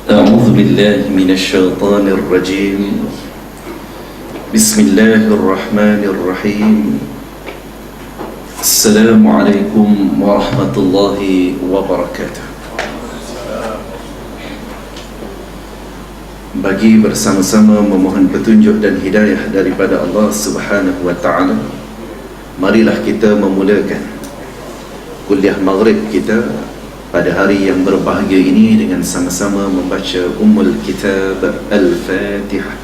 أعوذ بالله من الشيطان الرجيم. بسم الله الرحمن الرحيم. السلام عليكم ورحمة الله وبركاته. Bagi bersama-sama memohon petunjuk dan hidayah daripada Allah Subhanahu wa Ta'ala, marilah kita memulakan kuliah maghrib kita pada hari yang berbahagia ini dengan sama-sama membaca Ummul Kitab Al-Fatihah.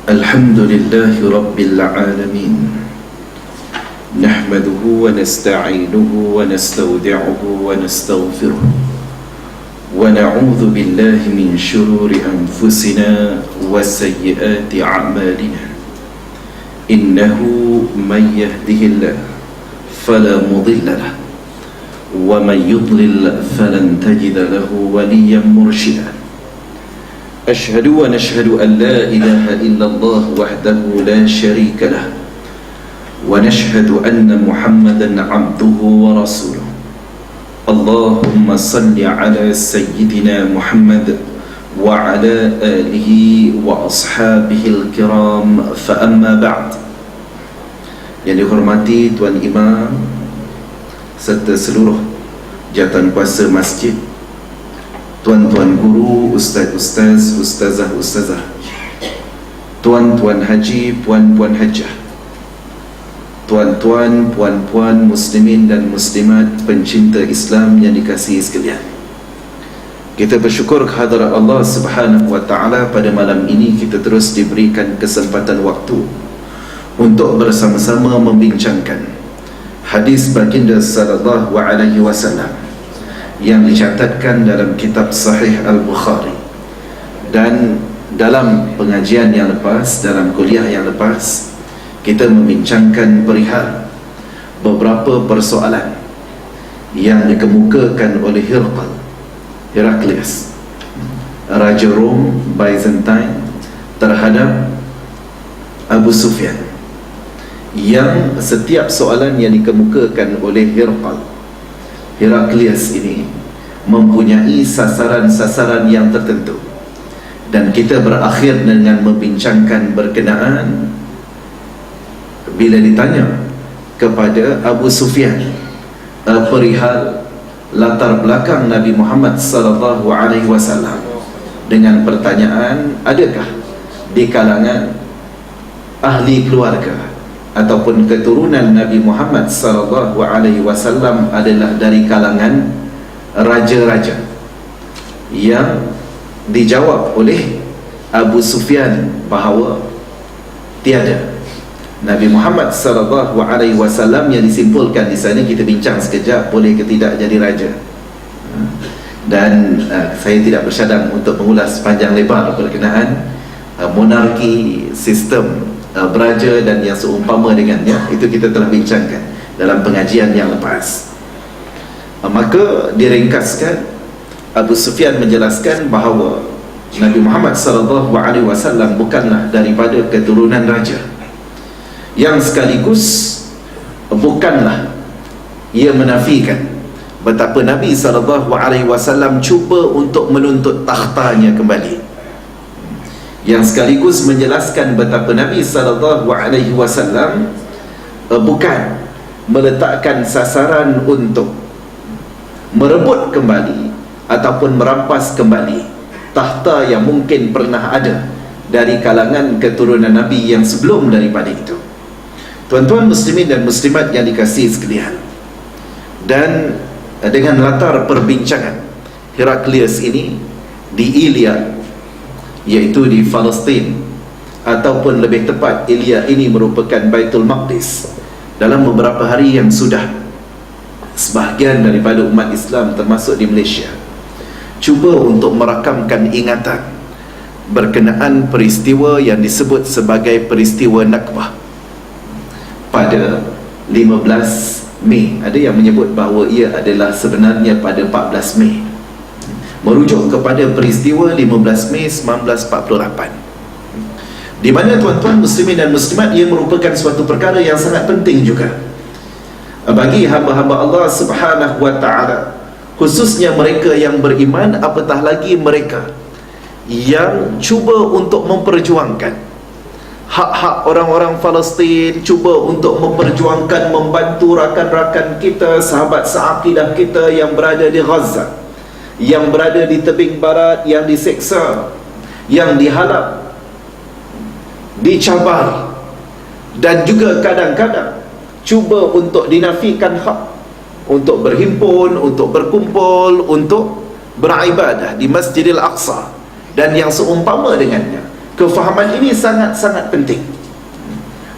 الحمد لله رب العالمين، نحمده ونستعينه ونستودعه ونستغفره، ونعوذ بالله من شرور أنفسنا وسيئات أعمالنا، إنه من يهده الله فلا مضل له، ومن يضلل فلن تجد له وليا مرشدا. أشهد ونشهد أن لا إله إلا الله وحده لا شريك له، ونشهد أن محمدا عبده ورسوله. اللهم صل على سيدنا محمد وعلى آله وأصحابه الكرام، فأما بعد. Yang dihormati Tuan Imam serta seluruh jawatan kuasa masjid, tuan-tuan guru, ustaz-ustaz, ustazah-ustazah, tuan-tuan haji, puan-puan hajah, tuan-tuan, puan-puan muslimin dan muslimat pencinta Islam yang dikasihi sekalian, kita bersyukur kehadrat Allah Subhanahu wa Ta'ala pada malam ini kita terus diberikan kesempatan waktu untuk bersama-sama membincangkan hadis baginda sallallahu alaihi wasallam yang dicatatkan dalam kitab Sahih Al-Bukhari. Dan dalam pengajian yang lepas, dalam kuliah yang lepas, kita membincangkan perihal beberapa persoalan yang dikemukakan oleh Heraklius, Raja Rom Byzantine, terhadap Abu Sufyan, yang setiap soalan yang dikemukakan oleh Heraklius ini mempunyai sasaran-sasaran yang tertentu, dan kita berakhir dengan membincangkan berkenaan bila ditanya kepada Abu Sufyan perihal latar belakang Nabi Muhammad sallallahu alaihi wasallam dengan pertanyaan, adakah di kalangan ahli keluarga ataupun keturunan Nabi Muhammad sallallahu alaihi wasallam adalah dari kalangan raja-raja? Yang dijawab oleh Abu Sufyan bahawa tiada. Nabi Muhammad sallallahu alaihi wasallam yang disimpulkan di sana, kita bincang sekejap boleh ke tidak jadi raja, dan saya tidak bersyadang untuk mengulas panjang lebar berkenaan monarki, sistem beraja dan yang seumpama dengannya. Itu kita telah bincangkan dalam pengajian yang lepas. Maka diringkaskan, Abu Sufyan menjelaskan bahawa Nabi Muhammad sallallahu alaihi wasallam bukanlah daripada keturunan raja, yang sekaligus bukanlah ia menafikan betapa Nabi sallallahu alaihi wasallam cuba untuk menuntut takhtanya kembali, yang sekaligus menjelaskan betapa Nabi sallallahu alaihi wasallam bukan meletakkan sasaran untuk merebut kembali ataupun merampas kembali takhta yang mungkin pernah ada dari kalangan keturunan Nabi yang sebelum daripada itu. Tuan-tuan muslimin dan muslimat yang dikasihi sekalian, dan dengan latar perbincangan Heraklius ini di Ilya, iaitu di Palestin, ataupun lebih tepat Ilya ini merupakan Baitul Maqdis. Dalam beberapa hari yang sudah, sebahagian daripada umat Islam termasuk di Malaysia cuba untuk merakamkan ingatan berkenaan peristiwa yang disebut sebagai peristiwa Nakbah pada 15 Mei. Ada yang menyebut bahawa ia adalah sebenarnya pada 14 Mei, merujuk kepada peristiwa 15 Mei 1948, di mana tuan-tuan muslimin dan muslimat, ia merupakan suatu perkara yang sangat penting juga bagi hamba-hamba Allah Subhanahu wa ta'ala, khususnya mereka yang beriman, apatah lagi mereka yang cuba untuk memperjuangkan hak-hak orang-orang Palestin, cuba untuk memperjuangkan, membantu rakan-rakan kita, sahabat seakidah kita yang berada di Gaza, yang berada di tebing barat, yang diseksa, yang dihalak, dicabar, dan juga kadang-kadang cuba untuk dinafikan hak untuk berhimpun, untuk berkumpul, untuk beribadah di Masjidil Aqsa dan yang seumpama dengannya. Kefahaman ini sangat-sangat penting,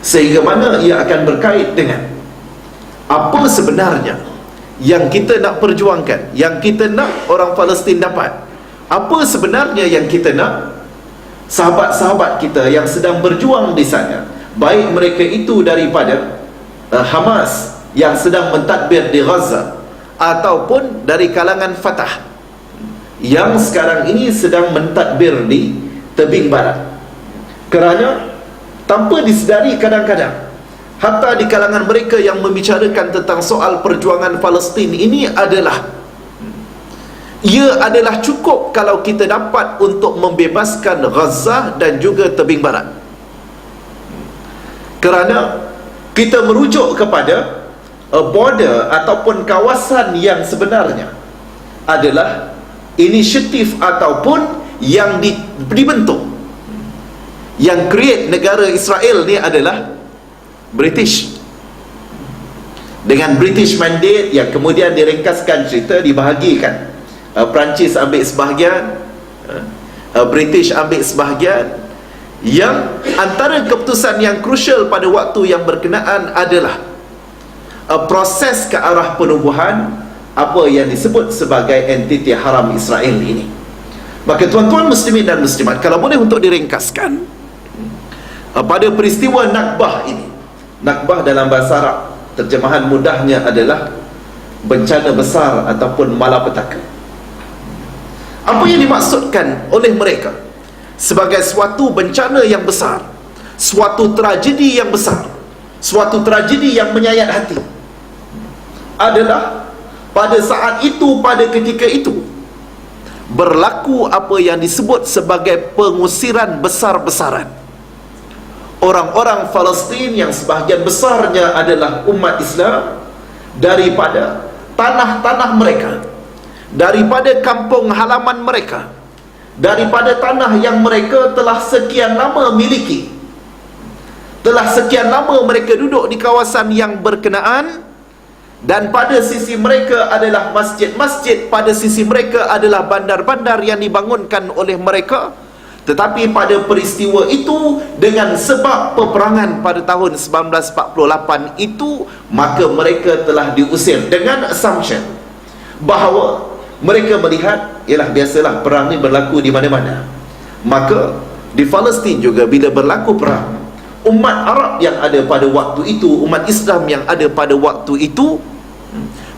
sehingga mana ia akan berkait dengan apa sebenarnya yang kita nak perjuangkan, yang kita nak orang Palestin dapat, apa sebenarnya yang kita nak sahabat-sahabat kita yang sedang berjuang di sana, baik mereka itu daripada Hamas yang sedang mentadbir di Gaza, ataupun dari kalangan Fatah yang sekarang ini sedang mentadbir di tebing barat. Kerana tanpa disedari, kadang-kadang hatta di kalangan mereka yang membicarakan tentang soal perjuangan Palestin ini ia adalah cukup kalau kita dapat untuk membebaskan Gaza dan juga tebing barat. Kerana kita merujuk kepada border ataupun kawasan yang sebenarnya adalah inisiatif ataupun yang dibentuk, yang create negara Israel ni adalah British, dengan British mandate yang kemudian diringkaskan cerita, dibahagikan. Perancis ambil sebahagian, British ambil sebahagian. Yang antara keputusan yang krusial pada waktu yang berkenaan adalah proses ke arah penubuhan apa yang disebut sebagai entiti haram Israel ini. Maka tuan-tuan muslimin dan muslimat, kalau boleh untuk diringkaskan, pada peristiwa Nakbah ini, Nakbah dalam bahasa Arab, terjemahan mudahnya adalah bencana besar ataupun malapetaka. Apa yang dimaksudkan oleh mereka sebagai suatu bencana yang besar, suatu tragedi yang besar, suatu tragedi yang menyayat hati, adalah pada saat itu, pada ketika itu berlaku apa yang disebut sebagai pengusiran besar-besaran orang-orang Palestin yang sebahagian besarnya adalah umat Islam daripada tanah-tanah mereka, daripada kampung halaman mereka, daripada tanah yang mereka telah sekian lama miliki, telah sekian lama mereka duduk di kawasan yang berkenaan, dan pada sisi mereka adalah masjid-masjid, pada sisi mereka adalah bandar-bandar yang dibangunkan oleh mereka. Tetapi pada peristiwa itu, dengan sebab peperangan pada tahun 1948 itu, maka mereka telah diusir dengan assumption bahawa mereka melihat, ialah biasalah perang ni berlaku di mana-mana. Maka di Palestin juga bila berlaku perang, umat Arab yang ada pada waktu itu, umat Islam yang ada pada waktu itu,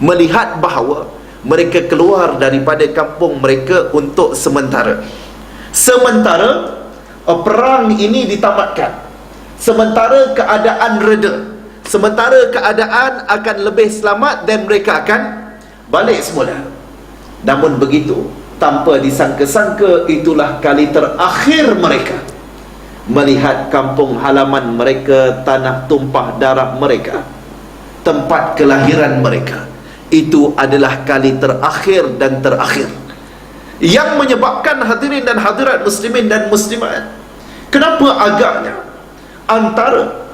melihat bahawa mereka keluar daripada kampung mereka untuk sementara perang ini ditamatkan, sementara keadaan reda, sementara keadaan akan lebih selamat dan mereka akan balik semula. Namun begitu, tanpa disangka-sangka, itulah kali terakhir mereka melihat kampung halaman mereka, tanah tumpah darah mereka, tempat kelahiran mereka. Itu adalah kali terakhir dan terakhir, yang menyebabkan hadirin dan hadirat muslimin dan muslimat, kenapa agaknya antara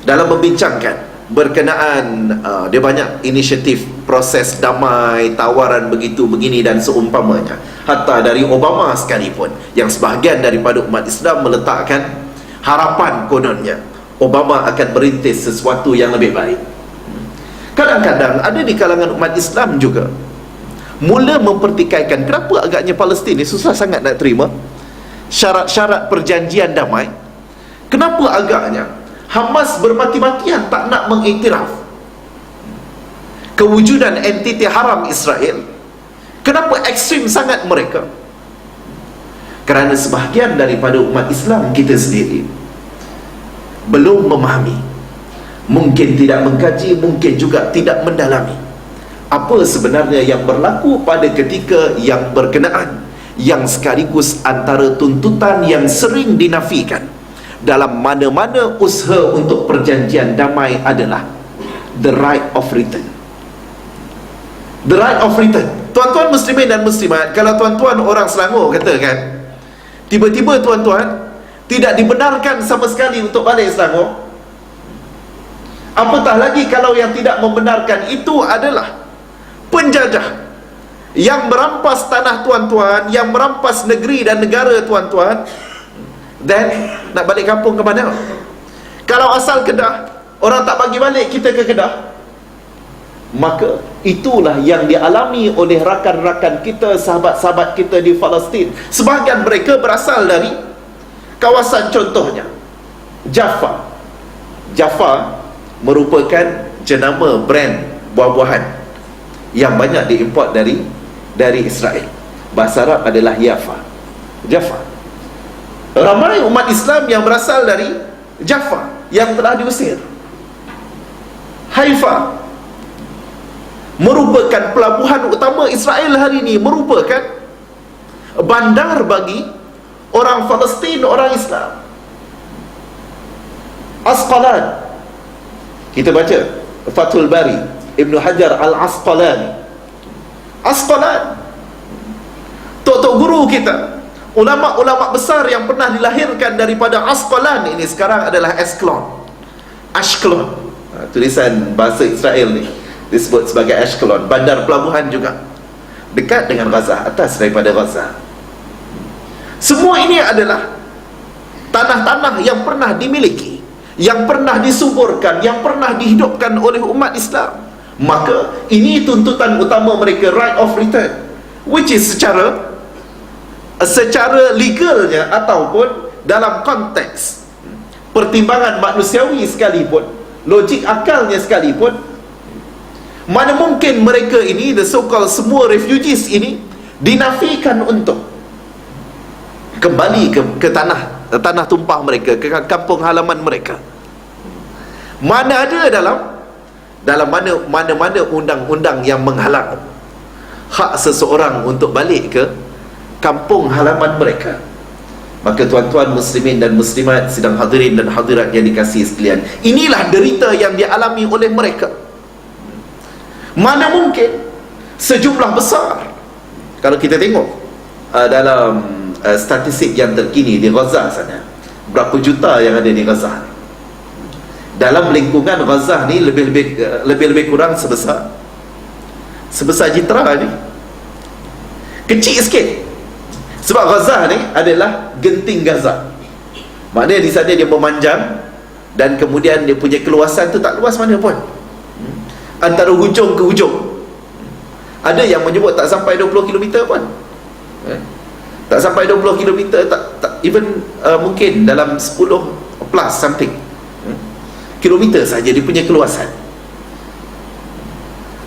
dalam membincangkan berkenaan dia banyak inisiatif proses damai, tawaran begitu begini dan seumpamanya, hatta dari Obama sekalipun, yang sebahagian daripada umat Islam meletakkan harapan kononnya Obama akan merintis sesuatu yang lebih baik. Kadang-kadang ada di kalangan umat Islam juga mula mempertikaikan, kenapa agaknya Palestin ni susah sangat nak terima. syarat-syarat perjanjian damai, kenapa agaknya Hamas bermati-matian tak nak mengiktiraf kewujudan entiti haram Israel? Kenapa ekstrim sangat mereka? Kerana sebahagian daripada umat Islam kita sendiri belum memahami, mungkin tidak mengkaji, mungkin juga tidak mendalami apa sebenarnya yang berlaku pada ketika yang berkenaan, yang sekaligus antara tuntutan yang sering dinafikan dalam mana-mana usaha untuk perjanjian damai adalah the right of return. The right of return. Tuan-tuan muslimin dan muslimat, kalau tuan-tuan orang Selangor katakan tiba-tiba tuan-tuan tidak dibenarkan sama sekali untuk balik Selangor, apatah lagi kalau yang tidak membenarkan itu adalah penjajah yang merampas tanah tuan-tuan, yang merampas negeri dan negara tuan-tuan, then nak balik kampung ke mana? Kalau asal Kedah, orang tak bagi balik kita ke Kedah, maka itulah yang dialami oleh rakan-rakan kita, sahabat-sahabat kita di Palestin. Sebahagian mereka berasal dari kawasan, contohnya Jaffa. Jaffa merupakan jenama brand buah-buahan yang banyak diimport dari Israel. Bahasa Arab adalah Yafa, Jaffa. Ramai umat Islam yang berasal dari Jaffa yang telah diusir. Haifa merupakan pelabuhan utama Israel hari ini, merupakan bandar bagi orang Palestin, orang Islam. Asqalan, kita baca Fathul Bari, Ibnu Hajar Al-Asqalani. Asqalan, tok-tok guru kita, ulama-ulama besar yang pernah dilahirkan daripada Asqalan ini sekarang adalah Ashkelon. Tulisan bahasa Israel ni disebut sebagai Ashkelon, bandar pelabuhan juga, dekat dengan Gaza, atas daripada Gaza. Semua ini adalah tanah-tanah yang pernah dimiliki, yang pernah disuburkan, yang pernah dihidupkan oleh umat Islam. Maka ini tuntutan utama mereka, right of return, which is secara legalnya ataupun dalam konteks pertimbangan manusiawi sekalipun, logik akalnya sekalipun, mana mungkin mereka ini, the so-called semua refugees ini, dinafikan untuk kembali ke tanah tumpah mereka, ke kampung halaman mereka. Mana ada dalam mana-mana undang-undang yang menghalang hak seseorang untuk balik ke kampung halaman mereka. Maka tuan-tuan muslimin dan muslimat, sidang hadirin dan hadirat yang dikasihi sekalian, inilah derita yang dialami oleh mereka. Mana mungkin sejumlah besar, kalau kita tengok dalam statistik yang terkini di Gaza sana, berapa juta yang ada di Gaza, dalam lingkungan Gaza ni lebih kurang sebesar Jitra ni, kecil sikit. Sebab Gaza ni adalah genting Gaza, maknanya di sana dia memanjang, dan kemudian dia punya keluasan tu tak luas mana pun, antara hujung ke hujung. Ada yang menyebut tak sampai 20 km pun, tak sampai 20 km, tak even mungkin dalam 10 plus something kilometer saja dia punya keluasan.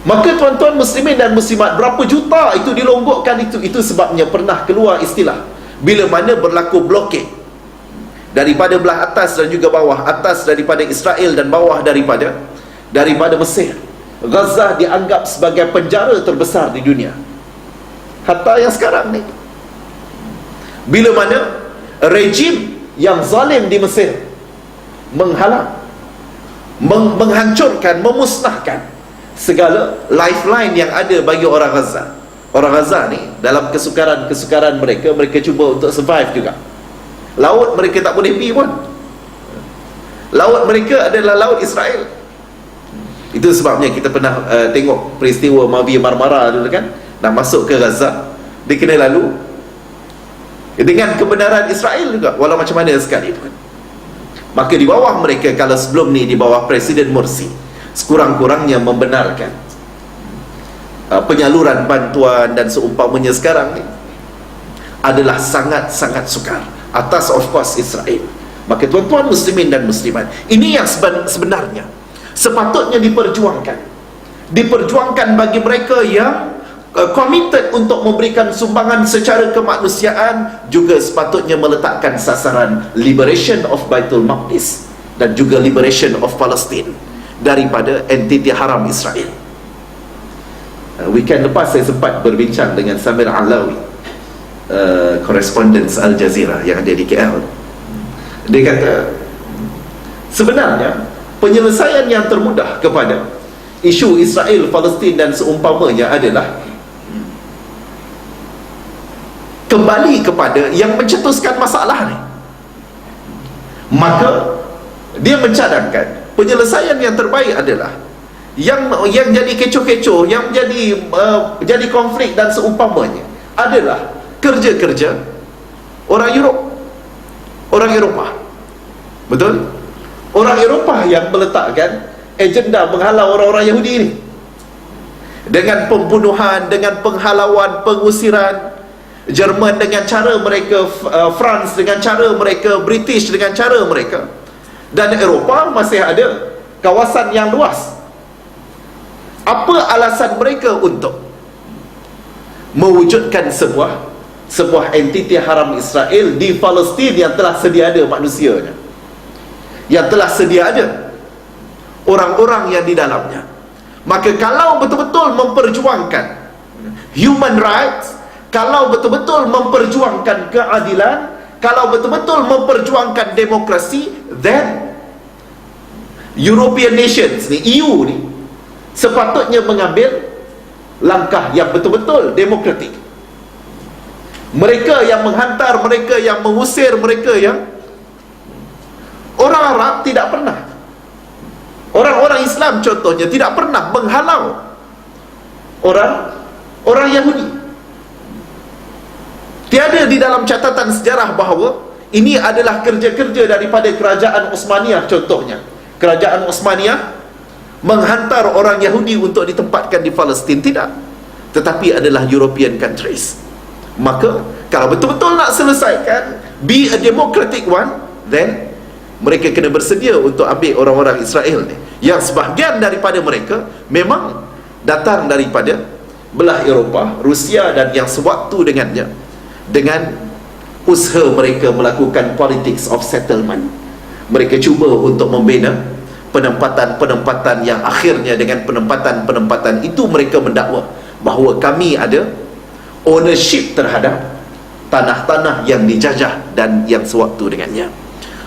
Maka tuan-tuan muslimin dan muslimat, berapa juta itu dilonggokkan. Itu sebabnya pernah keluar istilah, bila mana berlaku blokade daripada belah atas dan juga bawah, atas daripada Israel dan bawah daripada Mesir, Gaza dianggap sebagai penjara terbesar di dunia. Hatta yang sekarang ni, bila mana rejim yang zalim di Mesir menghalang, menghancurkan, memusnahkan segala lifeline yang ada bagi orang Gaza. Orang Gaza ni dalam kesukaran mereka cuba untuk survive juga. Laut mereka tak boleh pergi pun. Laut mereka adalah laut Israel. Itu sebabnya kita pernah tengok peristiwa Mavi Marmara dulu kan, nak masuk ke Gaza, dia kena lalu dengan kebenaran Israel juga, walau macam mana sekalipun. Maka di bawah mereka, kalau sebelum ni di bawah Presiden Morsi, sekurang-kurangnya membenarkan penyaluran bantuan dan seumpamanya, sekarang ni adalah sangat-sangat sukar atas, of course, Israel. Maka tuan-tuan muslimin dan muslimat, ini yang sebenarnya sepatutnya diperjuangkan bagi mereka yang committed untuk memberikan sumbangan secara kemanusiaan, juga sepatutnya meletakkan sasaran liberation of Baitul Maqdis dan juga liberation of Palestine daripada entiti haram Israel. Weekend lepas saya sempat berbincang dengan Samir Alawi, korespondens Al Jazeera yang ada di KL. Dia kata sebenarnya penyelesaian yang termudah kepada isu Israel, Palestin dan seumpamanya adalah kembali kepada yang mencetuskan masalah ni. Maka dia mencadangkan penyelesaian yang terbaik adalah yang jadi kecoh-kecoh, yang jadi konflik dan seumpamanya adalah kerja-kerja orang Eropah. Betul? Orang Eropah yang meletakkan agenda menghalau orang-orang Yahudi ini dengan pembunuhan, dengan penghalauan, pengusiran. Jerman dengan cara mereka, France dengan cara mereka, British dengan cara mereka, dan Eropah masih ada kawasan yang luas. Apa alasan mereka untuk mewujudkan sebuah entiti haram Israel di Palestin yang telah sedia ada manusianya, yang telah sedia ada orang-orang yang di dalamnya? Maka kalau betul-betul memperjuangkan human rights, kalau betul-betul memperjuangkan keadilan, kalau betul-betul memperjuangkan demokrasi, then European nations ni, EU ni, sepatutnya mengambil langkah yang betul-betul demokratik. Mereka yang menghantar, mereka yang mengusir, mereka yang orang Arab tidak pernah, orang-orang Islam contohnya tidak pernah menghalau orang Yahudi. Tiada di dalam catatan sejarah bahawa ini adalah kerja-kerja daripada kerajaan Osmaniyah contohnya. Kerajaan Osmaniyah menghantar orang Yahudi untuk ditempatkan di Palestin, tidak. Tetapi adalah European countries. Maka kalau betul-betul nak selesaikan, be a democratic one, then mereka kena bersedia untuk ambil orang-orang Israel ni, yang sebahagian daripada mereka memang datang daripada belah Eropah, Rusia dan yang sewaktu dengannya, dengan usaha mereka melakukan politics of settlement. Mereka cuba untuk membina penempatan-penempatan yang akhirnya dengan penempatan-penempatan itu mereka mendakwa bahawa kami ada ownership terhadap tanah-tanah yang dijajah dan yang sewaktu dengannya.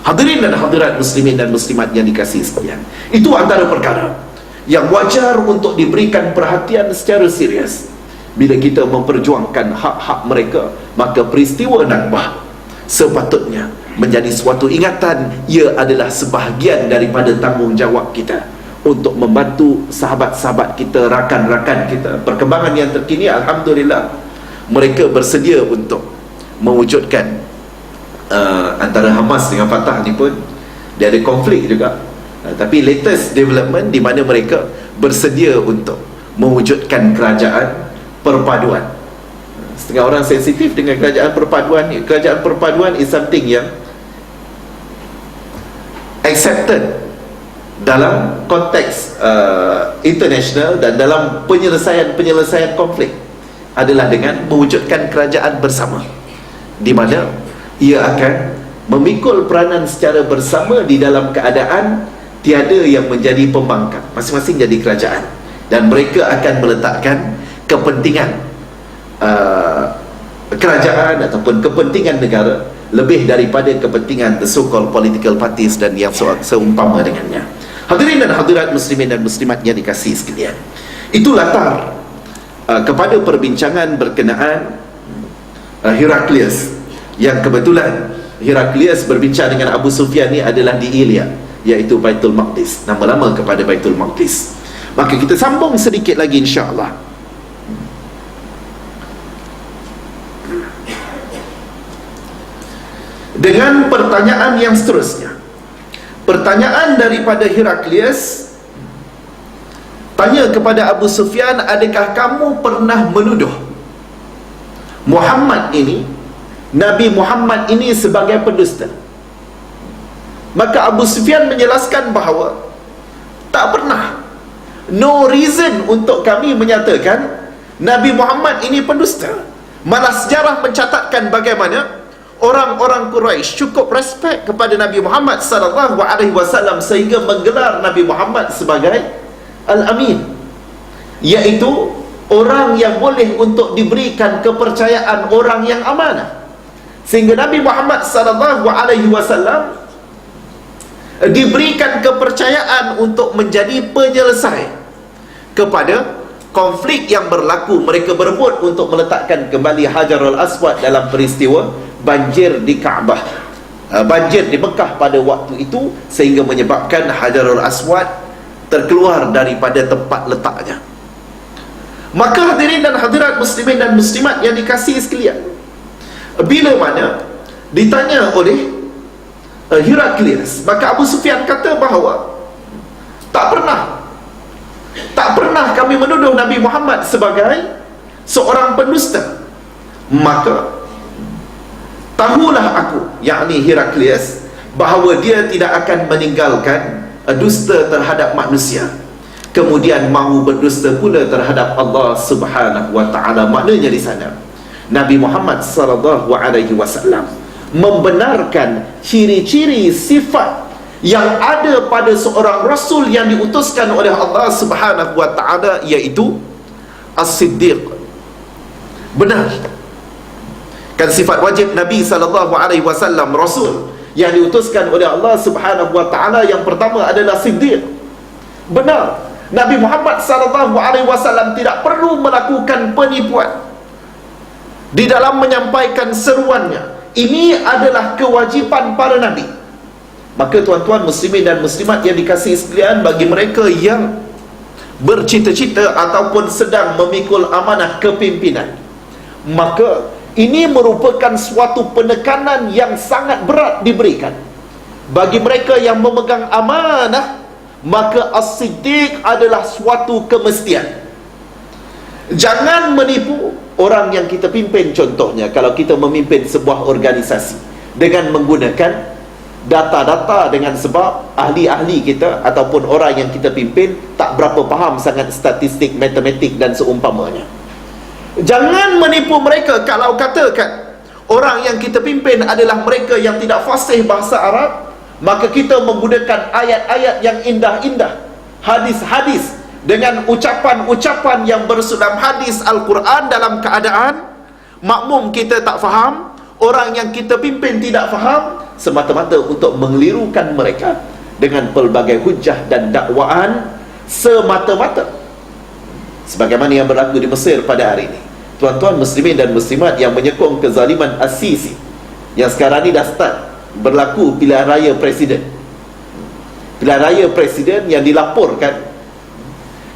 Hadirin dan hadirat muslimin dan muslimat yang dikasihi sekalian, itu antara perkara yang wajar untuk diberikan perhatian secara serius. Bila kita memperjuangkan hak-hak mereka, maka peristiwa Nakbah sepatutnya menjadi suatu ingatan. Ia adalah sebahagian daripada tanggungjawab kita untuk membantu sahabat-sahabat kita, rakan-rakan kita. Perkembangan yang terkini, alhamdulillah, mereka bersedia untuk mewujudkan antara Hamas dengan Fatah ni pun dia ada konflik juga, tapi latest development di mana mereka bersedia untuk mewujudkan kerajaan perpaduan. Setengah orang sensitif dengan kerajaan perpaduan ni. Kerajaan perpaduan is something yang accepted dalam konteks international dan dalam penyelesaian konflik, adalah dengan mewujudkan kerajaan bersama, di mana ia akan memikul peranan secara bersama di dalam keadaan tiada yang menjadi pembangkang, masing-masing jadi kerajaan, dan mereka akan meletakkan kepentingan kerajaan ataupun kepentingan negara lebih daripada kepentingan the so-called political parties dan yang seumpama dengannya. Hadirin dan hadirat muslimin dan muslimat yang dikasihi sekalian, itu latar kepada perbincangan berkenaan Heraklius, yang kebetulan Heraklius berbincang dengan Abu Sufyan ni adalah di Ilya, iaitu Baitul Maqdis, nama lama kepada Baitul Maqdis. Maka kita sambung sedikit lagi insya-Allah. Dengan pertanyaan yang seterusnya. Pertanyaan daripada Heraklius tanya kepada Abu Sufyan, adakah kamu pernah menuduh Muhammad ini Nabi Muhammad ini sebagai pendusta. Maka Abu Sufyan menjelaskan bahawa tak pernah, no reason untuk kami menyatakan Nabi Muhammad ini pendusta. Malah sejarah mencatatkan bagaimana orang-orang Quraisy cukup respect kepada Nabi Muhammad sallallahu alaihi wasallam sehingga menggelar Nabi Muhammad sebagai Al-Amin, iaitu orang yang boleh untuk diberikan kepercayaan, orang yang amanah. Sehingga Nabi Muhammad sallallahu alaihi wasallam diberikan kepercayaan untuk menjadi penyelesai kepada konflik yang berlaku. Mereka berebut untuk meletakkan kembali Hajarul Aswad dalam peristiwa banjir di Kaabah, banjir di Mekah pada waktu itu, sehingga menyebabkan Hajarul Aswad terkeluar daripada tempat letaknya. Maka hadirin dan hadirat muslimin dan muslimat yang dikasihi sekalian, bila mana ditanya oleh Heraklius, maka Abu Sufyan kata bahawa tak pernah kami menuduh Nabi Muhammad sebagai seorang pendusta. Maka tahulah aku, yakni Heraklius, bahawa dia tidak akan meninggalkan dusta terhadap manusia, kemudian mahu berdusta pula terhadap Allah Subhanahu wa ta'ala. Maknanya di sana Nabi Muhammad sallallahu alaihi wasallam membenarkan ciri-ciri sifat yang ada pada seorang rasul yang diutuskan oleh Allah Subhanahu wa ta'ala, iaitu As-Siddiq. Benar kan sifat wajib Nabi sallallahu alaihi wasallam, rasul yang diutuskan oleh Allah Subhanahu wa ta'ala, yang pertama adalah Siddiq. Benar, Nabi Muhammad sallallahu alaihi wasallam tidak perlu melakukan penipuan di dalam menyampaikan seruannya. Ini adalah kewajipan para nabi. Maka tuan-tuan muslimin dan muslimat yang dikasihi sekalian, bagi mereka yang bercita-cita ataupun sedang memikul amanah kepimpinan, maka ini merupakan suatu penekanan yang sangat berat diberikan. Bagi mereka yang memegang amanah, maka As-Siddiq adalah suatu kemestian. Jangan menipu orang yang kita pimpin. Contohnya, kalau kita memimpin sebuah organisasi dengan menggunakan data-data, dengan sebab ahli-ahli kita ataupun orang yang kita pimpin tak berapa faham sangat statistik, matematik dan seumpamanya, jangan menipu mereka. Kalau katakan orang yang kita pimpin adalah mereka yang tidak fasih bahasa Arab, maka kita menggunakan ayat-ayat yang indah-indah, hadis-hadis dengan ucapan-ucapan yang bersulam hadis Al-Quran dalam keadaan makmum kita tak faham, orang yang kita pimpin tidak faham, semata-mata untuk mengelirukan mereka dengan pelbagai hujah dan dakwaan semata-mata, sebagaimana yang berlaku di Mesir pada hari ini. Tuan-tuan muslimin dan muslimat yang menyokong kezaliman As-Sisi, yang sekarang ni dah start berlaku pilihan raya presiden. Pilihan raya presiden yang dilaporkan,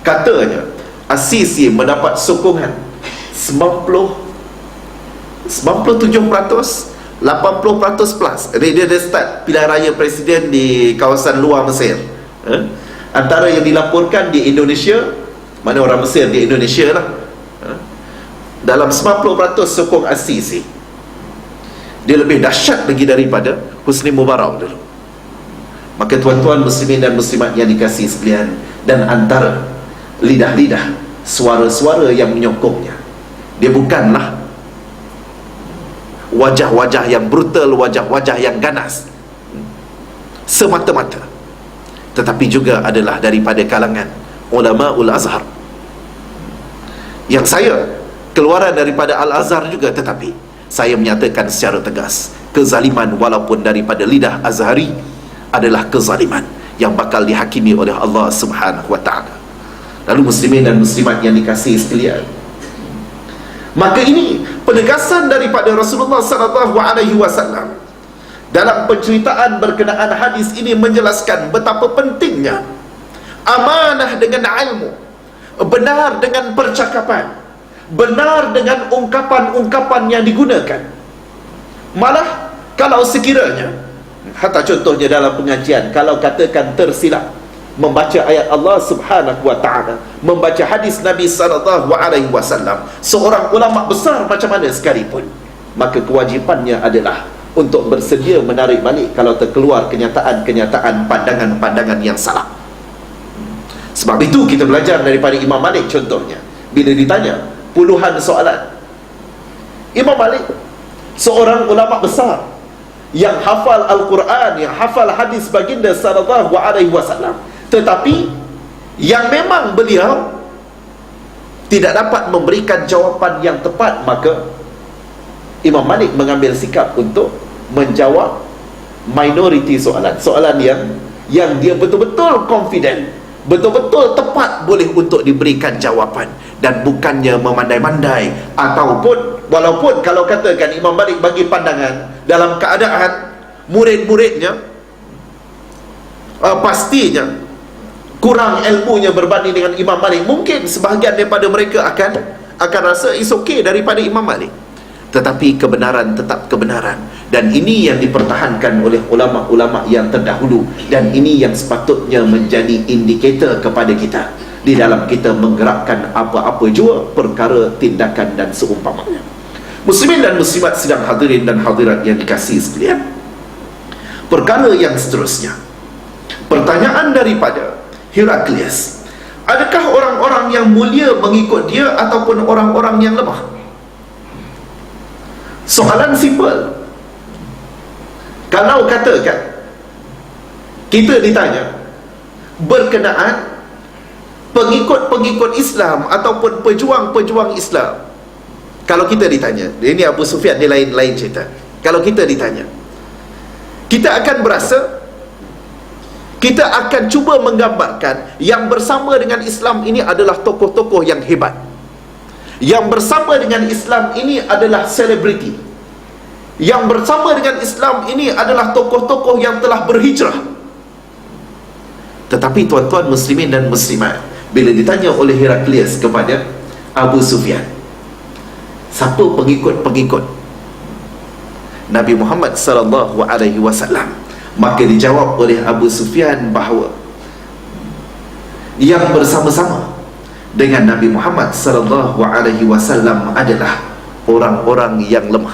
katanya As-Sisi mendapat sokongan 97%, 80% plus. Dia start pilihan raya presiden di kawasan luar Mesir. Antara yang dilaporkan di Indonesia, mana orang Mesir di Indonesia lah, dalam 90% sokong As-Sisi. Dia lebih dahsyat lagi daripada Husni Mubarak dulu. Maka tuan-tuan muslimin dan muslimat yang dikasihi sekalian, dan antara lidah-lidah, suara-suara yang menyokongnya, dia bukanlah wajah-wajah yang brutal, wajah-wajah yang ganas semata-mata, tetapi juga adalah daripada kalangan ulama Al-Azhar. Yang saya keluaran daripada Al-Azhar juga, tetapi saya menyatakan secara tegas, kezaliman walaupun daripada lidah Azhari adalah kezaliman yang bakal dihakimi oleh Allah Subhanahu wa ta'ala. Lalu muslimin dan muslimat yang dikasihi sekalian, maka ini penegasan daripada Rasulullah sallallahu alaihi wasallam dalam penceritaan berkenaan hadis ini, menjelaskan betapa pentingnya amanah dengan ilmu, benar dengan percakapan, benar dengan ungkapan-ungkapan yang digunakan. Malah kalau sekiranya, hatta contohnya dalam pengajian, kalau katakan tersilap membaca ayat Allah Subhanahu wa ta'ala, membaca hadis Nabi sallallahu alaihi wasallam, seorang ulama besar macam mana sekalipun, maka kewajipannya adalah untuk bersedia menarik balik kalau terkeluar kenyataan-kenyataan, pandangan-pandangan yang salah. Sebab itu kita belajar daripada Imam Malik contohnya. Bila ditanya puluhan soalan, Imam Malik seorang ulama besar yang hafal Al-Quran, yang hafal hadis baginda sallallahu alaihi wasallam, tetapi yang memang beliau tidak dapat memberikan jawapan yang tepat, maka Imam Malik mengambil sikap untuk menjawab minoriti soalan yang dia betul-betul confident, betul-betul tepat boleh untuk diberikan jawapan, dan bukannya memandai-mandai. Ataupun walaupun kalau katakan Imam Malik bagi pandangan dalam keadaan murid-muridnya pastinya kurang ilmunya berbanding dengan Imam Malik, mungkin sebahagian daripada mereka akan rasa is okay daripada Imam Malik. Tetapi kebenaran tetap kebenaran, dan ini yang dipertahankan oleh ulama-ulama yang terdahulu, dan ini yang sepatutnya menjadi indikator kepada kita di dalam kita menggerakkan apa-apa jua perkara, tindakan dan seumpamanya. Muslimin dan muslimat sedang hadirin dan hadirat yang dikasihi sekalian, perkara yang seterusnya, pertanyaan daripada Heraklius, adakah orang-orang yang mulia mengikut dia ataupun orang-orang yang lemah? Soalan simple. Kalau katakan kita ditanya berkenaan pengikut-pengikut Islam ataupun pejuang-pejuang Islam, kalau kita ditanya, ini Abu Sufyan, dia lain cerita. Kalau kita ditanya, kita akan berasa, kita akan cuba menggambarkan yang bersama dengan Islam ini adalah tokoh-tokoh yang hebat, yang bersama dengan Islam ini adalah selebriti, yang bersama dengan Islam ini adalah tokoh-tokoh yang telah berhijrah. Tetapi tuan-tuan muslimin dan muslimat, bila ditanya oleh Heraklius kepada Abu Sufyan, siapa pengikut-pengikut Nabi Muhammad sallallahu alaihi wasallam, maka dijawab oleh Abu Sufyan bahawa yang bersama-sama dengan Nabi Muhammad sallallahu alaihi wasallam adalah orang-orang yang lemah.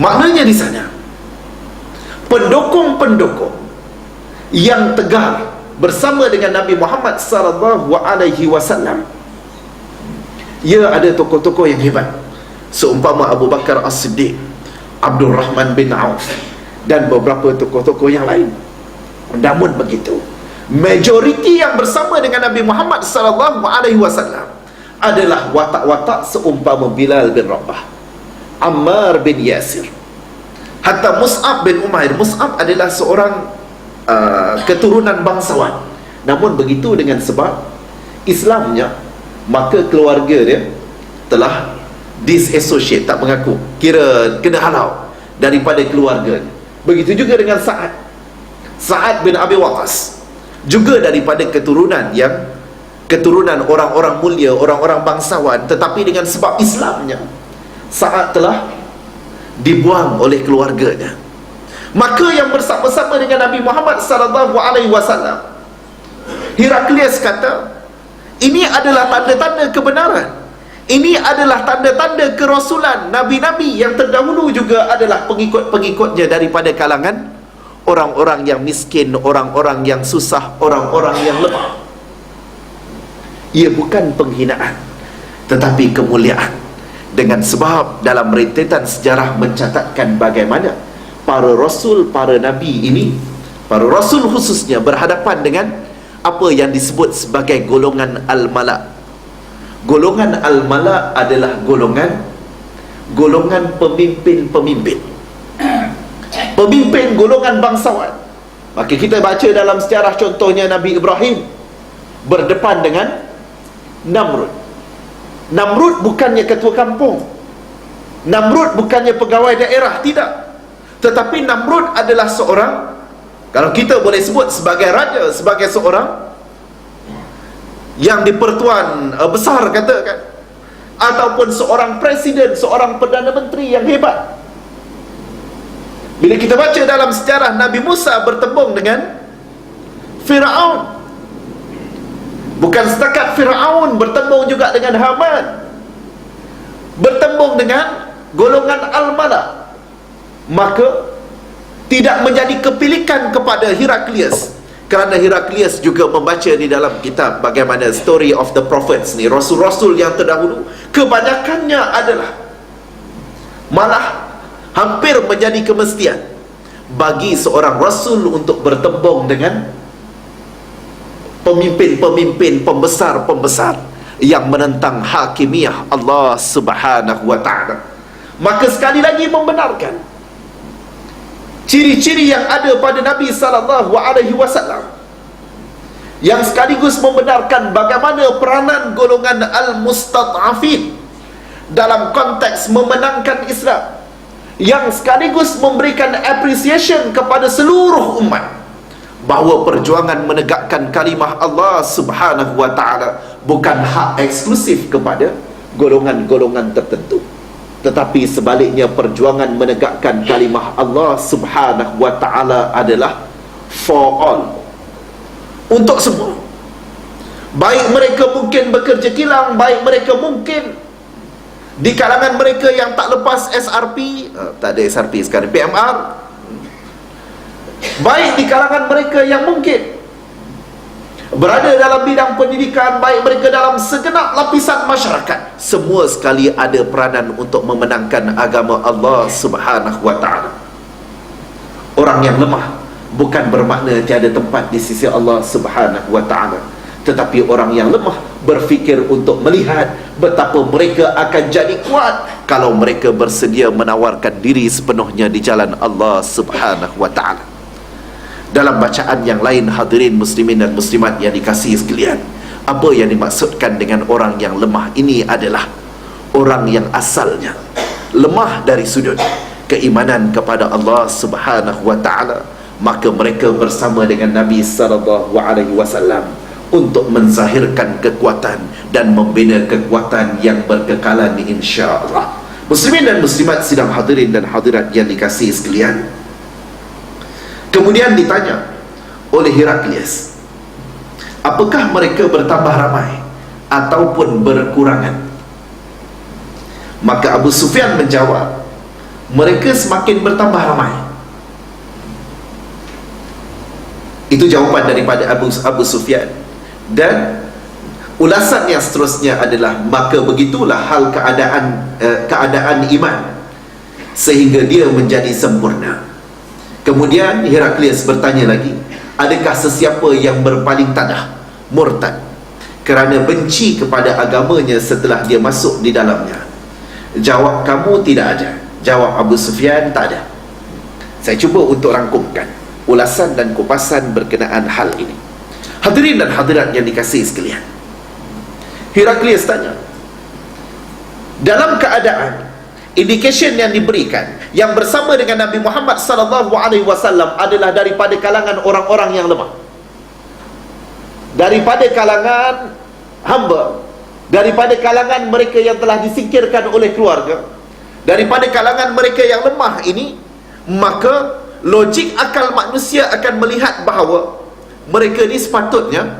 Maknanya di sana pendukung-pendukung yang tegar bersama dengan Nabi Muhammad sallallahu alaihi wasallam, ia ada tokoh-tokoh yang hebat, seumpama Abu Bakar As-Siddiq, Abdul Rahman bin Auf dan beberapa tokoh-tokoh yang lain. Namun begitu, majoriti yang bersama dengan Nabi Muhammad sallallahu alaihi wasallam adalah watak-watak seumpama Bilal bin Rabah, Ammar bin Yasir, hatta Mus'ab bin Umair. Mus'ab adalah seorang keturunan bangsawan, namun begitu dengan sebab Islamnya, maka keluarga dia telah disassociate, tak mengaku, kira kena halau daripada keluarga. Begitu juga dengan Sa'ad bin Abi Waqqas, juga daripada keturunan orang-orang mulia, orang-orang bangsawan, tetapi dengan sebab Islamnya, Sa'ad telah dibuang oleh keluarganya. Maka yang bersama-sama dengan Nabi Muhammad sallallahu alaihi wasallam, Heraklius kata, ini adalah tanda-tanda kebenaran, ini adalah tanda-tanda kerasulan. Nabi-nabi yang terdahulu juga adalah pengikut-pengikutnya daripada kalangan orang-orang yang miskin, orang-orang yang susah, orang-orang yang lemah. Ia bukan penghinaan, tetapi kemuliaan. Dengan sebab dalam rentetan sejarah mencatatkan bagaimana para rasul, para nabi ini, para rasul khususnya, berhadapan dengan apa yang disebut sebagai golongan al-mala. Golongan al-mala adalah golongan pemimpin-pemimpin, pemimpin golongan bangsawan. Maka kita baca dalam sejarah, contohnya Nabi Ibrahim berdepan dengan Namrud. Namrud bukannya ketua kampung, Namrud bukannya pegawai daerah, tidak. Tetapi Namrud adalah seorang, kalau kita boleh sebut sebagai raja, sebagai seorang yang di-pertuan besar katakan, ataupun seorang presiden, seorang perdana menteri yang hebat. Bila kita baca dalam sejarah, Nabi Musa bertembung dengan Firaun. Bukan setakat Firaun, bertembung juga dengan Haman, bertembung dengan golongan Al-Mala, maka tidak menjadi kepilikan kepada Heraklius, kerana Heraklius juga membaca di dalam kitab bagaimana story of the prophets ni, rasul-rasul yang terdahulu kebanyakannya adalah malah hampir menjadi kemestian bagi seorang rasul untuk bertembung dengan pemimpin-pemimpin, pembesar-pembesar yang menentang hakimiyah Allah Subhanahu wa ta'ala. Maka sekali lagi membenarkan ciri-ciri yang ada pada Nabi sallallahu alaihi wasallam, yang sekaligus membenarkan bagaimana peranan golongan al-mustata'afin dalam konteks memenangkan Islam, yang sekaligus memberikan appreciation kepada seluruh umat bahawa perjuangan menegakkan kalimah Allah Subhanahu wa ta'ala bukan hak eksklusif kepada golongan-golongan tertentu, tetapi sebaliknya perjuangan menegakkan kalimah Allah Subhanahu wa ta'ala adalah for all, untuk semua. Baik mereka mungkin bekerja kilang, baik mereka mungkin di kalangan mereka yang tak lepas SRP, tak ada SRP sekarang, PMR, baik di kalangan mereka yang mungkin berada dalam bidang pendidikan, baik mereka dalam segenap lapisan masyarakat, semua sekali ada peranan untuk memenangkan agama Allah Subhanahu wa ta'ala. Orang yang lemah bukan bermakna tiada tempat di sisi Allah Subhanahu wa ta'ala, tetapi orang yang lemah berfikir untuk melihat betapa mereka akan jadi kuat kalau mereka bersedia menawarkan diri sepenuhnya di jalan Allah Subhanahu wa ta'ala. Dalam bacaan yang lain, hadirin muslimin dan muslimat yang dikasihi sekalian, apa yang dimaksudkan dengan orang yang lemah ini adalah orang yang asalnya lemah dari sudut keimanan kepada Allah Subhanahu wa ta'ala, maka mereka bersama dengan Nabi sallallahu alaihi wasallam untuk menzahirkan kekuatan dan membina kekuatan yang berkekalan insya-Allah. Muslimin dan muslimat sidang hadirin dan hadirat yang dikasihi sekalian, kemudian ditanya oleh Heraklius, apakah mereka bertambah ramai ataupun berkurangan? Maka Abu Sufyan menjawab, mereka semakin bertambah ramai. Itu jawapan daripada Abu Sufyan. Dan ulasan yang seterusnya adalah, maka begitulah hal keadaan iman sehingga dia menjadi sempurna. Kemudian Heraklius bertanya lagi, adakah sesiapa yang berpaling tanah, murtad, kerana benci kepada agamanya setelah dia masuk di dalamnya? Jawab kamu, tidak ada. Jawab Abu Sufyan, tak ada. Saya cuba untuk rangkumkan ulasan dan kupasan berkenaan hal ini. Hadirin dan hadirat yang dikasihi sekalian, Heraklius tanya, dalam keadaan indication yang diberikan yang bersama dengan Nabi Muhammad sallallahu alaihi wasallam adalah daripada kalangan orang-orang yang lemah, daripada kalangan hamba, daripada kalangan mereka yang telah disingkirkan oleh keluarga, daripada kalangan mereka yang lemah ini, maka logik akal manusia akan melihat bahawa mereka ni sepatutnya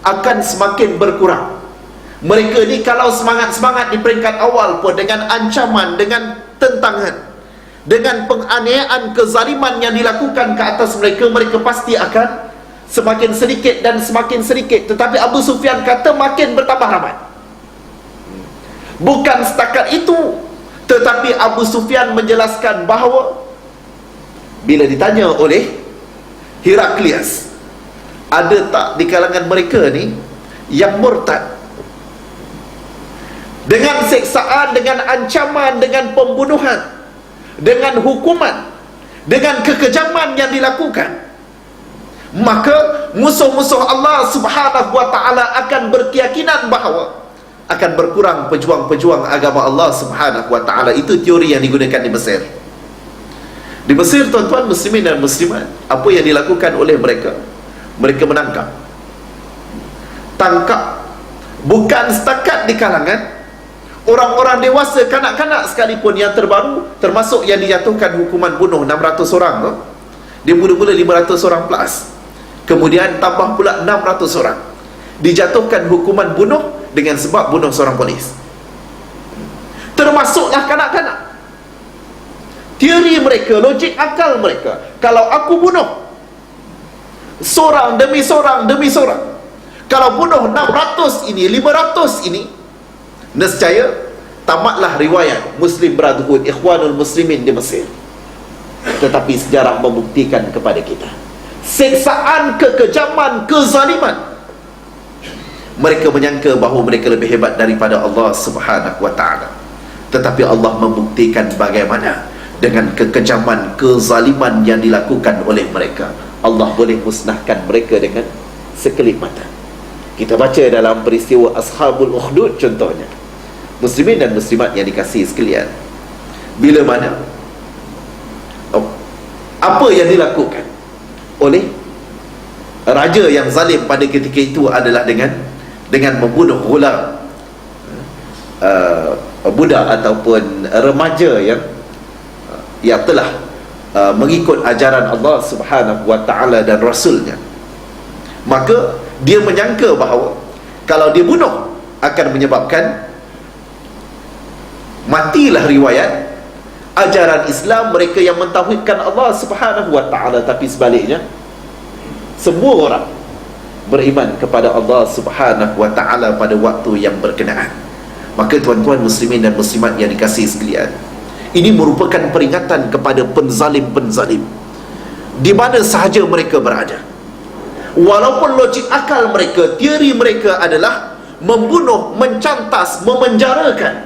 akan semakin berkurang. Mereka ni kalau semangat-semangat di peringkat awal pun, dengan ancaman, dengan tentangan, dengan penganiayaan, kezaliman yang dilakukan ke atas mereka, mereka pasti akan semakin sedikit dan semakin sedikit. Tetapi Abu Sufyan kata makin bertambah ramai. Bukan setakat itu, tetapi Abu Sufyan menjelaskan bahawa bila ditanya oleh Heraklius, ada tak di kalangan mereka ni yang murtad, dengan seksaan, dengan ancaman, dengan pembunuhan, dengan hukuman, dengan kekejaman yang dilakukan, maka musuh-musuh Allah Subhanahu wa ta'ala akan berkeyakinan bahawa akan berkurang pejuang-pejuang agama Allah Subhanahu wa ta'ala. Itu teori yang digunakan di Mesir. Di Mesir, tuan-tuan muslimin dan muslimat, apa yang dilakukan oleh mereka? Mereka menangkap, tangkap, bukan setakat di kalangan orang-orang dewasa, kanak-kanak sekalipun yang terbaru, termasuk yang dijatuhkan hukuman bunuh 600 orang tu. Dia mula-mula 500 orang plus, kemudian tambah pula 600 orang dijatuhkan hukuman bunuh dengan sebab bunuh seorang polis. termasuklah kanak-kanak. Teori mereka, logik akal mereka, kalau aku bunuh seorang demi seorang demi seorang, kalau bunuh 600 ini, 500 ini, nescaya tamatlah riwayat Muslim Brotherhood, Ikhwanul Muslimin di Mesir. Tetapi sejarah membuktikan kepada kita siksaan, kekejaman, kezaliman. Mereka menyangka bahawa mereka lebih hebat daripada Allah Subhanahu wa ta'ala. Tetapi Allah membuktikan bagaimana dengan kekejaman, kezaliman yang dilakukan oleh mereka, Allah boleh musnahkan mereka dengan sekelip mata. Kita baca dalam peristiwa Ashabul Ukhdud contohnya. Muslimin dan muslimat yang dikasihi sekalian, bila mana apa yang dilakukan oleh raja yang zalim pada ketika itu adalah dengan membunuh ghulam, budak ataupun remaja yang telah mengikut ajaran Allah Subhanahu wa ta'ala dan Rasulnya. Maka dia menyangka bahawa kalau dia bunuh akan menyebabkan matilah riwayat ajaran Islam mereka yang mentauhidkan Allah Subhanahu wa ta'ala. Tapi sebaliknya, semua orang beriman kepada Allah Subhanahu wa ta'ala pada waktu yang berkenaan. Maka tuan-tuan muslimin dan muslimat yang dikasihi sekalian, ini merupakan peringatan kepada penzalim-penzalim di mana sahaja mereka berada. Walaupun logik akal mereka, teori mereka adalah membunuh, mencantas, memenjarakan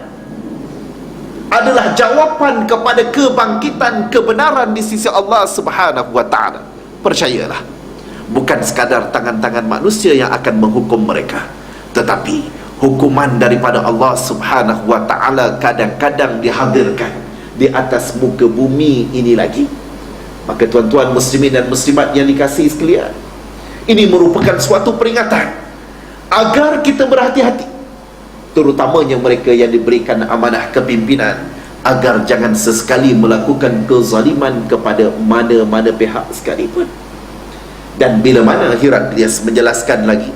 adalah jawapan kepada kebangkitan kebenaran di sisi Allah Subhanahu wa ta'ala. Percayalah, bukan sekadar tangan-tangan manusia yang akan menghukum mereka, tetapi hukuman daripada Allah Subhanahu wa ta'ala kadang-kadang dihadirkan di atas muka bumi ini lagi. Maka tuan-tuan muslimin dan muslimat yang dikasihi sekalian, ini merupakan suatu peringatan agar kita berhati-hati, terutamanya mereka yang diberikan amanah kepimpinan, agar jangan sesekali melakukan kezaliman kepada mana-mana pihak sekalipun. Dan bila mana Heraklius menjelaskan lagi,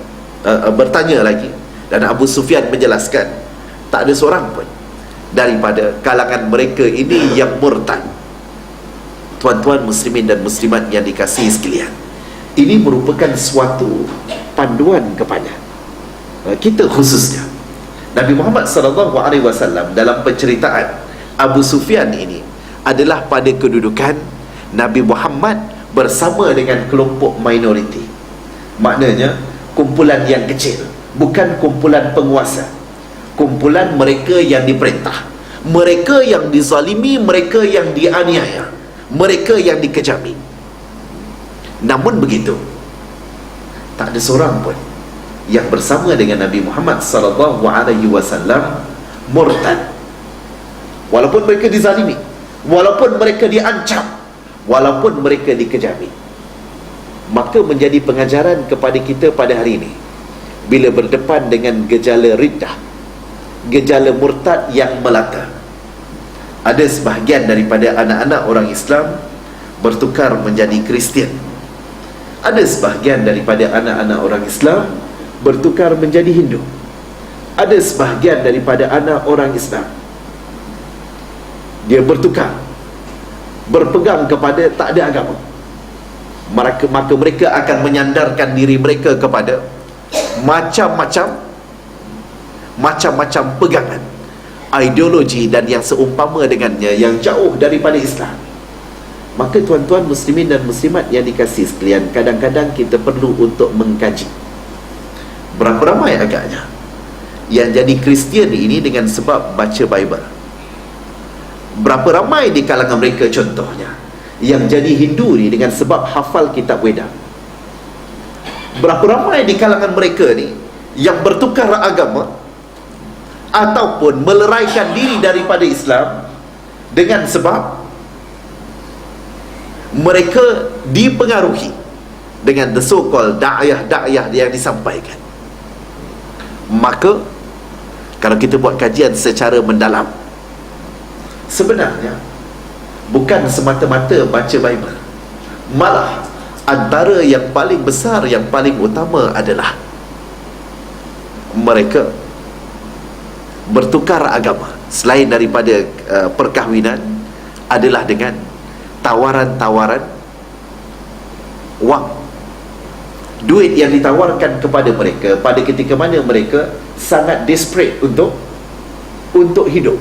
bertanya lagi, dan Abu Sufyan menjelaskan, tak ada seorang pun daripada kalangan mereka ini yang murtad. Tuan-tuan muslimin dan muslimat yang dikasihi sekalian, ini merupakan suatu panduan kepada kita khususnya. Nabi Muhammad SAW dalam penceritaan Abu Sufyan ini adalah pada kedudukan Nabi Muhammad bersama dengan kelompok minoriti. Maknanya kumpulan yang kecil, bukan kumpulan penguasa, kumpulan mereka yang diperintah, mereka yang dizalimi, mereka yang dianiaya, mereka yang dikejami. Namun begitu, tak ada seorang pun yang bersama dengan Nabi Muhammad SAW murtad. Walaupun mereka dizalimi, walaupun mereka diancam, walaupun mereka dikejami. Maka menjadi pengajaran kepada kita pada hari ini, bila berdepan dengan gejala riddah, gejala murtad yang melata, ada sebahagian daripada anak-anak orang Islam bertukar menjadi Kristian. Ada sebahagian daripada anak-anak orang Islam bertukar menjadi Hindu. Ada sebahagian daripada anak orang Islam, dia bertukar, berpegang kepada tak ada agama. Maka mereka akan menyandarkan diri mereka kepada macam-macam pegangan, ideologi dan yang seumpama dengannya yang jauh daripada Islam. Maka tuan-tuan muslimin dan muslimat yang dikasihi sekalian, kadang-kadang kita perlu untuk mengkaji berapa ramai agaknya yang jadi Kristian ini dengan sebab baca Bible. Berapa ramai di kalangan mereka contohnya yang jadi Hindu ni dengan sebab hafal kitab Weda. Berapa ramai di kalangan mereka ni yang bertukar agama ataupun meleraikan diri daripada Islam dengan sebab mereka dipengaruhi dengan the so-called da'ayah yang disampaikan. Maka kalau kita buat kajian secara mendalam, sebenarnya bukan semata-mata baca Bible, malah antara yang paling besar, yang paling utama adalah mereka bertukar agama selain daripada perkahwinan adalah dengan tawaran-tawaran wang, duit yang ditawarkan kepada mereka pada ketika mana mereka sangat desperate untuk hidup.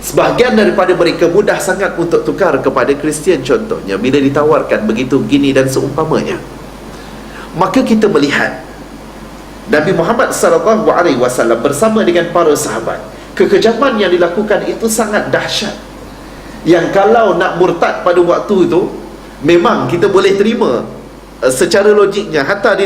Sebahagian daripada mereka mudah sangat untuk tukar kepada Kristian contohnya, bila ditawarkan begitu begini dan seumpamanya. Maka kita melihat Nabi Muhammad SAW bersama dengan para sahabat, kekejaman yang dilakukan itu sangat dahsyat, yang kalau nak murtad pada waktu itu memang kita boleh terima secara logiknya. Hatta di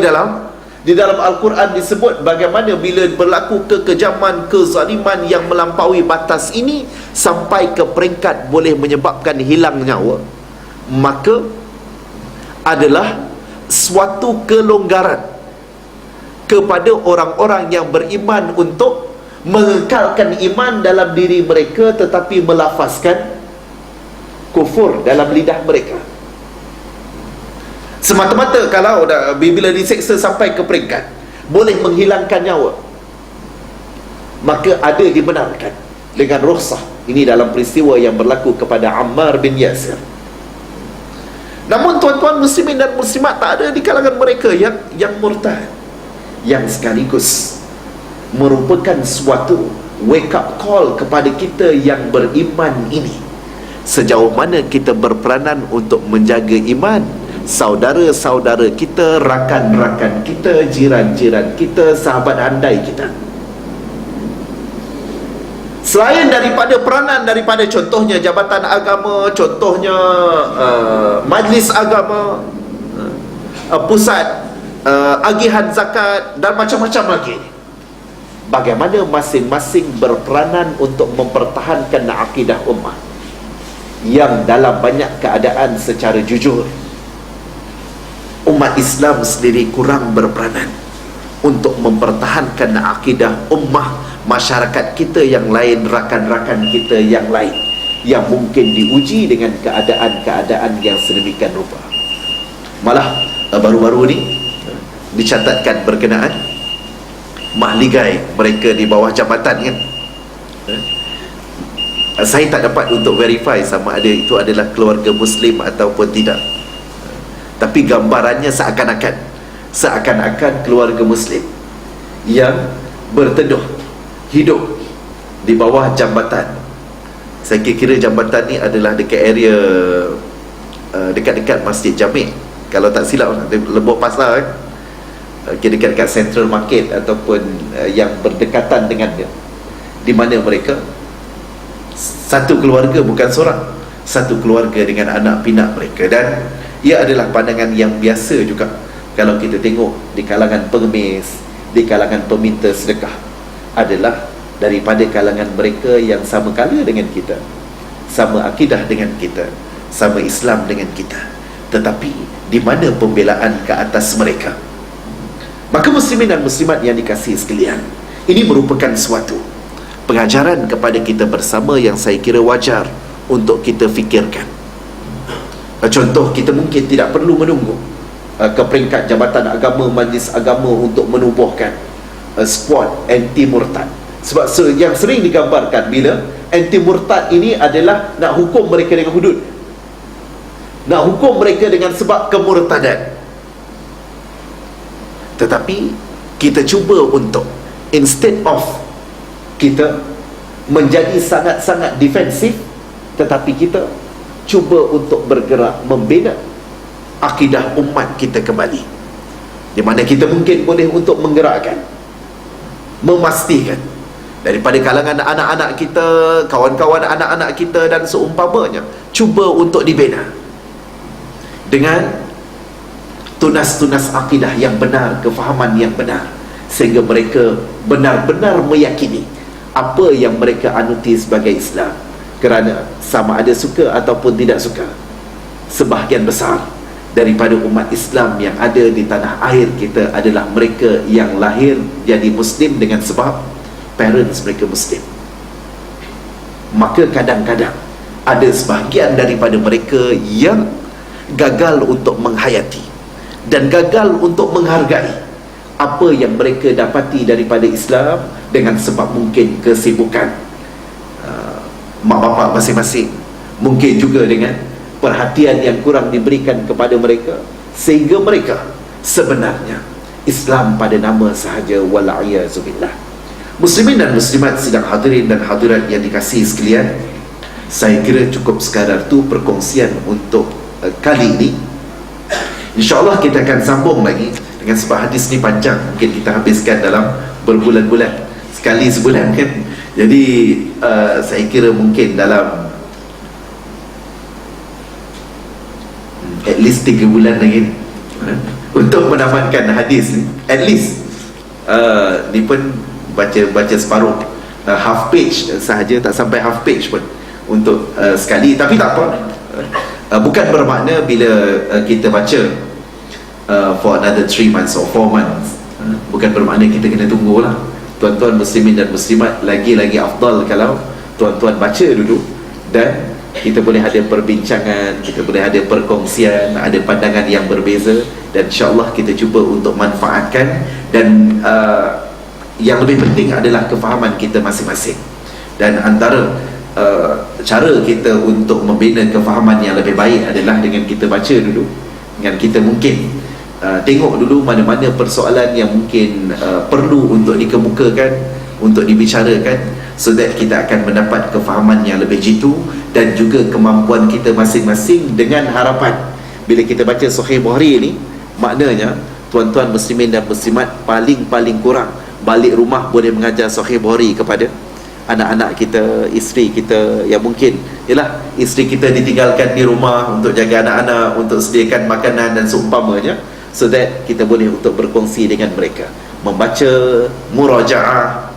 dalam Al-Quran disebut bagaimana bila berlaku kekejaman, kezaliman yang melampaui batas ini sampai ke peringkat boleh menyebabkan hilang nyawa, maka adalah suatu kelonggaran kepada orang-orang yang beriman untuk mengekalkan iman dalam diri mereka tetapi melafazkan kufur dalam lidah mereka. Semata-mata kalau bila diseksa sampai ke peringkat boleh menghilangkan nyawa, maka ada dibenarkan dengan rukhsah. Ini dalam peristiwa yang berlaku kepada Ammar bin Yasir. Namun tuan-tuan muslimin dan muslimat, tak ada di kalangan mereka yang murtad, yang sekaligus merupakan suatu wake up call kepada kita yang beriman ini. Sejauh mana kita berperanan untuk menjaga iman saudara-saudara kita, rakan-rakan kita, jiran-jiran kita, sahabat handai kita. Selain daripada peranan daripada contohnya jabatan agama, contohnya majlis agama, pusat agihan zakat dan macam-macam lagi, bagaimana masing-masing berperanan untuk mempertahankan akidah ummah yang dalam banyak keadaan secara jujur umat Islam sendiri kurang berperanan untuk mempertahankan akidah ummah masyarakat kita yang lain, rakan-rakan kita yang lain yang mungkin diuji dengan keadaan-keadaan yang sedemikian rupa. Malah baru-baru ni dicatatkan berkenaan mahligai mereka di bawah jabatan kan. Saya tak dapat untuk verify sama ada itu adalah keluarga Muslim ataupun tidak, tapi gambarannya seakan-akan keluarga Muslim yang berteduh hidup di bawah jambatan. Saya kira jambatan ni adalah dekat area dekat-dekat Masjid Jami', kalau tak silap, Lembur Pasar dekat-dekat Central Market ataupun yang berdekatan dengan dia, di mana mereka satu keluarga, bukan seorang, satu keluarga dengan anak pinak mereka. Dan ia adalah pandangan yang biasa juga kalau kita tengok di kalangan pengemis, di kalangan peminta sedekah, adalah daripada kalangan mereka yang sama kala dengan kita, sama akidah dengan kita, sama Islam dengan kita, tetapi di mana pembelaan ke atas mereka. Maka muslimin dan muslimat yang dikasihi sekalian, ini merupakan suatu pengajaran kepada kita bersama yang saya kira wajar untuk kita fikirkan. Contoh, kita mungkin tidak perlu menunggu ke peringkat jabatan agama, majlis agama untuk menubuhkan squad anti murtad. Sebab yang sering digambarkan bila anti murtad ini adalah nak hukum mereka dengan hudud, nak hukum mereka dengan sebab kemurtadan. Tetapi kita cuba untuk, instead of kita menjadi sangat-sangat defensif, tetapi kita cuba untuk bergerak membina akidah umat kita kembali, di mana kita mungkin boleh untuk menggerakkan, memastikan daripada kalangan anak-anak kita, kawan-kawan anak-anak kita dan seumpamanya, cuba untuk dibina dengan tunas-tunas akidah yang benar, kefahaman yang benar, sehingga mereka benar-benar meyakini apa yang mereka anuti sebagai Islam. Kerana sama ada suka ataupun tidak suka, sebahagian besar daripada umat Islam yang ada di tanah air kita adalah mereka yang lahir jadi Muslim dengan sebab parents mereka Muslim. Maka kadang-kadang ada sebahagian daripada mereka yang gagal untuk menghayati dan gagal untuk menghargai apa yang mereka dapati daripada Islam dengan sebab mungkin kesibukan mak bapak masing-masing, mungkin juga dengan perhatian yang kurang diberikan kepada mereka, sehingga mereka sebenarnya Islam pada nama sahaja, wal'iyyazubillah. Muslimin dan muslimat sidang hadirin dan hadirat yang dikasihi sekalian, saya kira cukup sekadar tu perkongsian untuk kali ini. InsyaAllah kita akan sambung lagi, dengan sebab hadis ni panjang, mungkin kita habiskan dalam berbulan-bulan, sekali sebulan kan. Jadi saya kira mungkin dalam at least 3 bulan lagi untuk menamatkan hadis ni. At least ni pun baca separuh, half page sahaja, tak sampai half page pun untuk sekali. Tapi tak apa, bukan bermakna bila kita baca for another 3 months or 4 months, bukan bermakna kita kena tunggulah. Tuan-tuan muslimin dan muslimat, lagi-lagi afdal kalau tuan-tuan baca dulu, dan kita boleh ada perbincangan, kita boleh ada perkongsian, ada pandangan yang berbeza, dan insyaAllah kita cuba untuk manfaatkan. Dan yang lebih penting adalah kefahaman kita masing-masing. Dan antara cara kita untuk membina kefahaman yang lebih baik adalah dengan kita baca dulu, dengan kita mungkin tengok dulu mana-mana persoalan yang mungkin perlu untuk dikemukakan, untuk dibicarakan, so that kita akan mendapat kefahaman yang lebih jitu, dan juga kemampuan kita masing-masing. Dengan harapan bila kita baca Sahih Bukhari ni, maknanya tuan-tuan muslimin dan muslimat paling kurang balik rumah boleh mengajar Sahih Bukhari kepada anak-anak kita, isteri kita, yang mungkin yalah, isteri kita ditinggalkan di rumah untuk jaga anak-anak, untuk sediakan makanan dan seumpamanya, so that kita boleh untuk berkongsi dengan mereka, membaca, murajaah,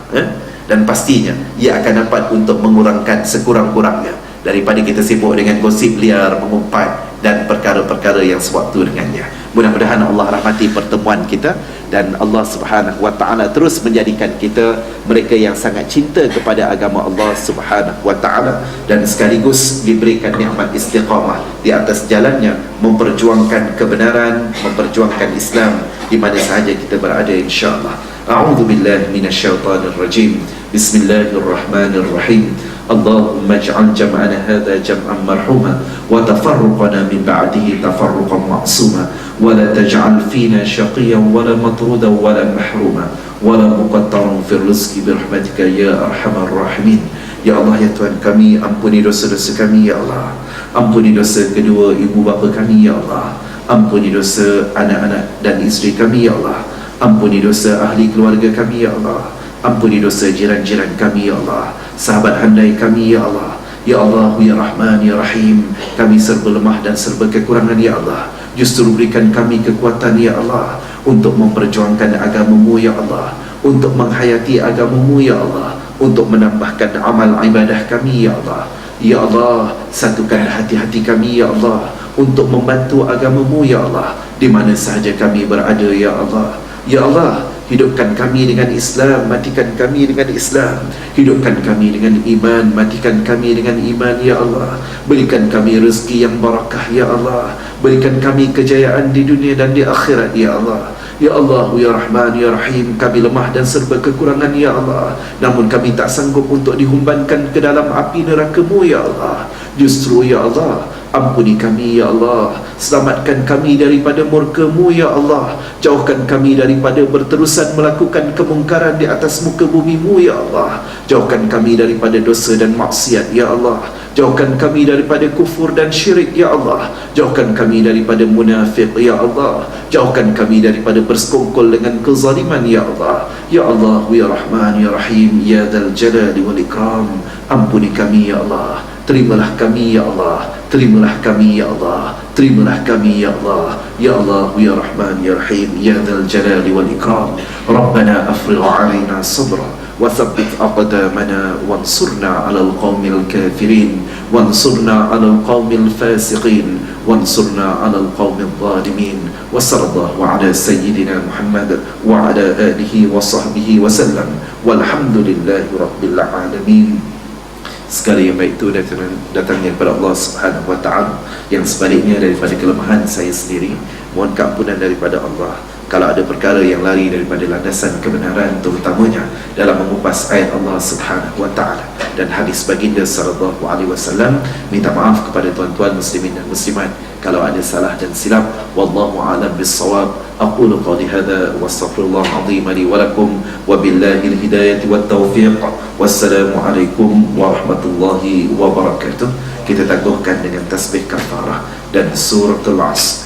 dan pastinya ia akan dapat untuk mengurangkan sekurang-kurangnya daripada kita sibuk dengan gosip liar, mengumpat, dan perkara-perkara yang sewaktu dengannya. Mudah-mudahan Allah rahmati pertemuan kita, dan Allah Subhanahu wa ta'ala terus menjadikan kita mereka yang sangat cinta kepada agama Allah Subhanahu wa ta'ala, dan sekaligus diberikan nikmat istiqamah di atas jalannya, memperjuangkan kebenaran, memperjuangkan Islam di mana sahaja kita berada, insyaAllah. A'udzu billahi minasyaitonir rajim. Bismillahirrahmanirrahim. Allahumma ij'al jam'ana hadha jam'an marhuma, wa tafarruqana min ba'dihi tafarruqan ma'suma, wa la taj'al fina shaqiyan wa la matrudan wa la mahruma, wa la muqattaran fil rizqi bi rahmatika ya arhamar rahimin. Ya Allah, ya Tuhan kami, ampuni dosa-dosa kami ya Allah, ampuni dosa kedua ibu bapa kami ya Allah, ampuni dosa anak-anak dan isteri kami ya Allah, ampuni dosa ahli keluarga kami ya Allah, ampuni dosa jiran-jiran kami ya Allah, sahabat handai kami ya Allah. Ya Allah, ya Rahman, ya Rahim, kami serba lemah dan serba kekurangan ya Allah. Justru berikan kami kekuatan ya Allah untuk memperjuangkan agama-Mu ya Allah, untuk menghayati agama-Mu ya Allah, untuk menambahkan amal ibadah kami ya Allah. Ya Allah, satukan hati-hati kami ya Allah untuk membantu agama-Mu ya Allah di mana sahaja kami berada ya Allah. Ya Allah, hidupkan kami dengan Islam, matikan kami dengan Islam. Hidupkan kami dengan iman, matikan kami dengan iman ya Allah. Berikan kami rezeki yang barakah ya Allah. Berikan kami kejayaan di dunia dan di akhirat ya Allah. Ya Allah, ya Rahman, ya Rahim, kami lemah dan serba kekurangan ya Allah, namun kami tak sanggup untuk dihumbankan ke dalam api neraka-Mu ya Allah. Justru ya Allah, ampuni kami ya Allah, selamatkan kami daripada murka-Mu ya Allah, jauhkan kami daripada berterusan melakukan kemungkaran di atas muka bumi-Mu ya Allah, jauhkan kami daripada dosa dan maksiat ya Allah, jauhkan kami daripada kufur dan syirik ya Allah, jauhkan kami daripada munafik ya Allah, jauhkan kami daripada bersekongkol dengan kezaliman ya Allah. Ya Allah, ya Rahman, ya Rahim, ya Dzal Jalali wal Ikram, ampuni kami ya Allah, terimalah kami ya Allah, terimalah kami ya Allah, terimalah kami ya Allah. Ya Allah, ya Rahman, ya Rahim, ya Dzal Jalali wal Ikram, Rabbana afrigh 'alaina sabra wa tsabbit aqdamana wansurna 'alal qaumil kafirin, wansurna 'alal qaumil fasiqin, wansurna 'alal qaumil zalimin. Wa sallallahu 'ala sayyidina Muhammad wa 'ala alihi wa sahbihi wa sallam, walhamdulillahi rabbil alamin. Segala yang baik itu datangnya daripada Allah Subhanahu wa ta'ala, yang sebaliknya daripada kelemahan saya sendiri mohon keampunan daripada Allah. Kalau ada perkara yang lari daripada landasan kebenaran, terutamanya dalam mengupas ayat Allah Subhanahu wa taala dan hadis baginda sallallahu alaihi wasallam, minta maaf kepada tuan-tuan muslimin dan muslimat kalau ada salah dan silap. Wallahu a'lam bis-shawab. Aqulu qawli hadza wa astaghfirullah azim li wa lakum wa billahi al-hidayah wat taufiq. Wassalamu alaikum warahmatullahi wabarakatuh. Kita tangguhkan dengan tasbih kafarah dan suratul As.